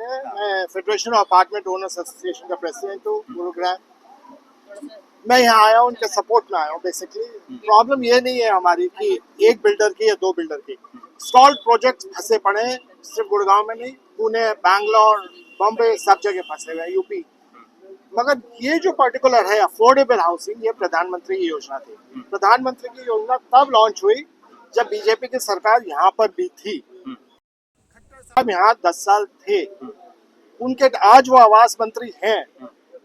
है। मैं federation of apartment owners association का प्रेसिडेंट हूँ गुरुग्राम। मैं यहाँ आया हूँ उनके सपोर्ट में आया हूँ। बेसिकली प्रॉब्लम ये नहीं है हमारी कि एक बिल्डर की या दो बिल्डर की। स्टॉल्ड प्रोजेक्ट फंसे पड़े हैं, सिर्फ गुड़गांव में नहीं, पुणे, बैंगलोर, बॉम्बे, सब जगह फंसे हुए हैं, यूपी। मगर ये जो पर्टिकुलर है अफोर्डेबल हाउसिंग, ये प्रधानमंत्री की योजना थी। प्रधानमंत्री की योजना तब लॉन्च हुई जब बीजेपी की सरकार यहाँ पर भी थी। अब यहाँ 10 साल थे उनके, आज वो आवास मंत्री हैं,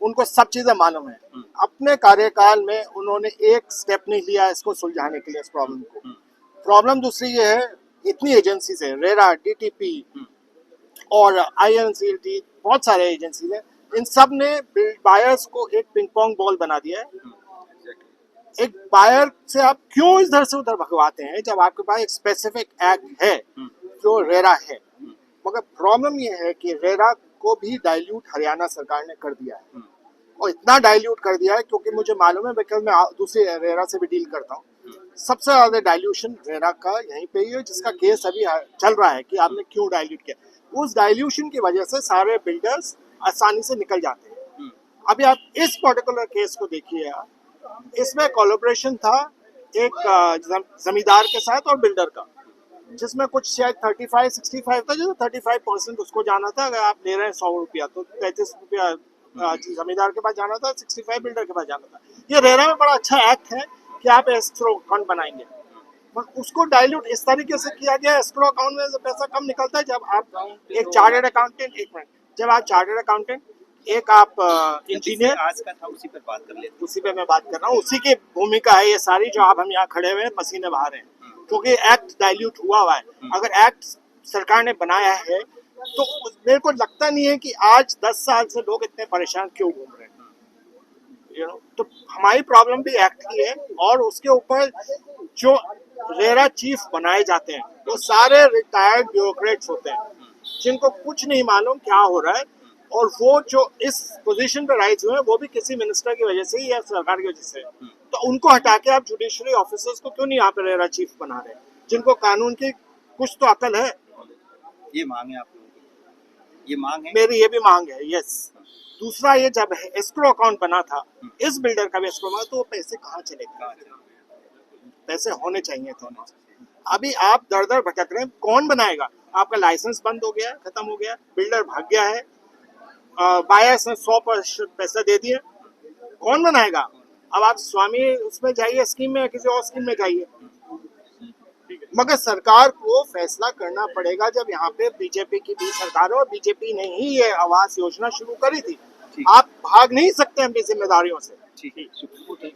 उनको सब चीजें मालूम है। अपने कार्यकाल में उन्होंने एक स्टेप नहीं लिया इसको सुलझाने के लिए, इस प्रॉब्लम को। प्रॉब्लम दूसरी ये है, इतनी एजेंसीज है, रेरा, डीटीपी और आईएनसीएलटी, बहुत सारे एजेंसीज हैं, इन सब ने बायर्स को एक पिंग पोंग बॉल बना दिया है। एक बायर से आप क्यों इधर से उधर भगवाते हैं जब आपके पास एक स्पेसिफिक एक्ट है जो रेरा है। मगर प्रॉब्लम ये है कि रेरा को भी डाइल्यूट हरियाणा सरकार ने कर दिया है, और इतना डाइल्यूट कर दिया है क्योंकि मुझे मालूम है, बिकॉज मैं दूसरे रेरा से भी डील करता हूँ। सबसे ज्यादा डाइल्यूशन रेरा का यहीं पे ही है, जिसका केस अभी चल रहा है कि आपने क्यों डाइल्यूट किया। उस डाइल्यूशन की वजह से सारे बिल्डर्स आसानी से निकल जाते हैं। अभी आप इस पर्टिकुलर केस को देखिए, इसमें कोलैबोरेशन था एक जमींदार के साथ और बिल्डर का, जिसमें कुछ शायद 35-65 था, जो 35% उसको जाना था। अगर आप ले रहे हैं 100 रुपया तो 35 रुपया जमींदार के पास जाना था, 65 बिल्डर के पास जाना था। ये रेरा में बड़ा अच्छा एक्ट है कि आप एस्क्रो अकाउंट बनाएंगे, पर उसको डाइल्यूट इस तरीके से किया गया। एस्क्रो अकाउंट में पैसा कम निकलता है जब आप एक चार्टर्ड अकाउंटेंट, एक मिनट, जब आप चार्टर्ड अकाउंटेंट, एक आप इंजीनियर, आज का था उसी पर बात कर लेते, उसी पे मैं बात कर रहा हूँ। उसी की भूमिका है ये सारी, जो आप हम यहाँ खड़े हुए हैं पसीने बहा रहे हैं, क्योंकि एक्ट डाइल्यूट हुआ है। अगर एक्ट सरकार ने बनाया है तो मेरे को लगता नहीं है कि आज 10 साल से लोग इतने परेशान क्यों घूम रहे हैं। तो हमारी प्रॉब्लम भी एक्ट की है, और उसके ऊपर जो रेरा चीफ बनाए जाते हैं वो सारे रिटायर्ड ब्यूरोक्रेट्स होते हैं, जिनको कुछ नहीं मालूम क्या हो रहा है। और वो जो इस पोजीशन पे राइज हुए हैं वो भी किसी मिनिस्टर की वजह से या सरकार की वजह से। तो उनको हटा के आप जुडिशरी ऑफिसर्स को क्यों नहीं यहाँ पे रेरा चीफ बना रहे, जिनको कानून की कुछ तो अकल है। ये मांग है आप लोगों की, ये मांग है, मेरी ये भी मांग है, यस। दूसरा, ये जब एस्क्रो अकाउंट बना था, इस बिल्डर का भी एस्क्रो बना, तो वो पैसे कहाँ चले गए? पैसे होने चाहिए थे। अभी आप दर दर भटक रहे हैं, कौन बनाएगा? आपका लाइसेंस बंद हो गया, खत्म हो गया, बिल्डर भाग गया है, बायर्स ने 100% पैसा दे दिए, कौन बनाएगा? अब आप स्वामी उसमें जाइए, स्कीम में, किसी और स्कीम में जाइए। मगर सरकार को फैसला करना पड़ेगा। जब यहाँ पे बीजेपी की भी सरकार हो, बीजेपी ने ही ये आवास योजना शुरू करी थी, आप भाग नहीं सकते अपनी जिम्मेदारियों से। ठीक है।